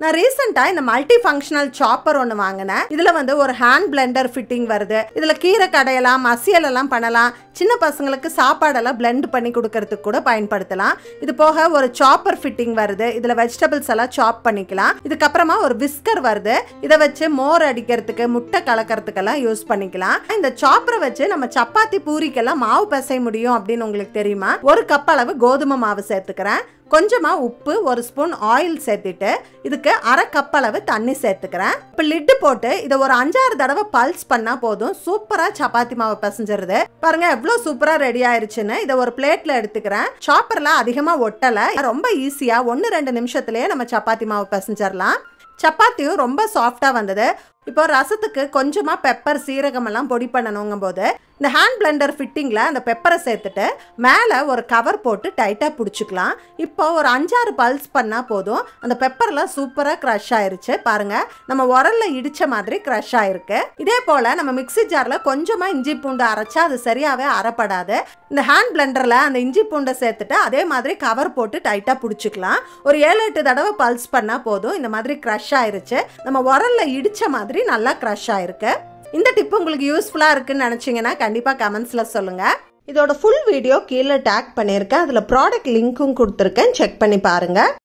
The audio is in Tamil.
நான் ரீசெண்டா இந்த மல்டி ஃபங்க்ஷனல் சாப்பர் ஒன்று வாங்கினேன். இதுல வந்து ஒரு ஹேண்ட் பிளெண்டர் ஃபிட்டிங் வருது. இதுல கீரை கடையலாம், மசியல் எல்லாம் பண்ணலாம். சின்ன பசங்களுக்கு சாப்பாடெல்லாம் பிளெண்ட் பண்ணி கொடுக்கறதுக்கு கூட பயன்படுத்தலாம். இது போக ஒரு சாப்பர் ஃபிட்டிங் வருது. இதுல வெஜிடபிள்ஸ் எல்லாம் சாப் பண்ணிக்கலாம். இதுக்கப்புறமா ஒரு விஸ்கர் வருது. இதை வச்சு மோர் அடிக்கிறதுக்கு, முட்டை கலக்கிறதுக்கெல்லாம் யூஸ் பண்ணிக்கலாம். இந்த சாப்பரை வச்சு நம்ம சப்பாத்தி பூரிக்கெல்லாம் மாவு பிசைய முடியும் அப்படின்னு உங்களுக்கு தெரியுமா? ஒரு கப் அளவு கோதுமை மாவு சேர்த்துக்கிறேன். கொஞ்சமா உப்பு, ஒரு ஸ்பூன் ஆயில் சேர்த்துட்டு இதுக்கு அரை கப் அளவு தண்ணி சேர்த்துக்கிறேன். இப்போ லிட்டு போட்டு இதை ஒரு 5-6 தடவை பல்ஸ் பண்ணா போதும். சூப்பரா சப்பாத்தி மாவு பிசைஞ்சிருது. பாருங்க எவ்வளவு சூப்பரா ரெடி ஆயிருச்சுன்னு. இதை ஒரு பிளேட்ல எடுத்துக்கிறேன். சாப்பர்ல அதிகமா ஒட்டல, ரொம்ப ஈஸியா 1-2 நிமிஷத்துலயே நம்ம சப்பாத்தி மாவு பிசைஞ்சிடலாம். சப்பாத்தியும் ரொம்ப சாஃப்டா வந்தது. இப்போ ரசத்துக்கு கொஞ்சமா பெப்பர், சீரகம் எல்லாம் பொடி பண்ணணுங்கும் போது இந்த ஹேண்ட் பிளெண்டர் ஃபிட்டிங்ல அந்த பெப்பரை சேர்த்துட்டு மேலே ஒரு கவர் போட்டு டைட்டா பிடிச்சிக்கலாம். இப்போ ஒரு 5-6 பல்ஸ் பண்ணா போதும். அந்த பெப்பர்லாம் சூப்பரா கிரஷ் ஆயிருச்சு. பாருங்க நம்ம உரல்ல இடிச்ச மாதிரி கிரஷ் ஆயிருக்கு. இதே போல நம்ம மிக்ஸி ஜார்ல கொஞ்சமா இஞ்சி பூண்டு அரைச்சா அது சரியாவே அரைப்படாது. இந்த ஹேண்ட் பிளெண்டர்ல அந்த இஞ்சி பூண்டை சேர்த்துட்டு அதே மாதிரி கவர் போட்டு டைட்டா பிடிச்சிக்கலாம். ஒரு 7-8 தடவை பல்ஸ் பண்ணா போதும். இந்த மாதிரி கிரஷ் ஆயிருச்சு. நம்ம உரல்ல இடிச்ச மாதிரி நல்லா கிரஷ் ஆயிருக்கு. இந்த டிப் உங்களுக்கு யூஸ்ஃபுல்லா இருக்குன்னு நினைச்சீங்கன்னா கண்டிப்பா கமெண்ட்ஸ்ல சொல்லுங்க. இதோட ஃபுல் வீடியோ கீழே டேக் பண்ணியிருக்கேன். அதுல ப்ராடக்ட் லிங்க்கும் கொடுத்துருக்கேன். செக் பண்ணி பாருங்க.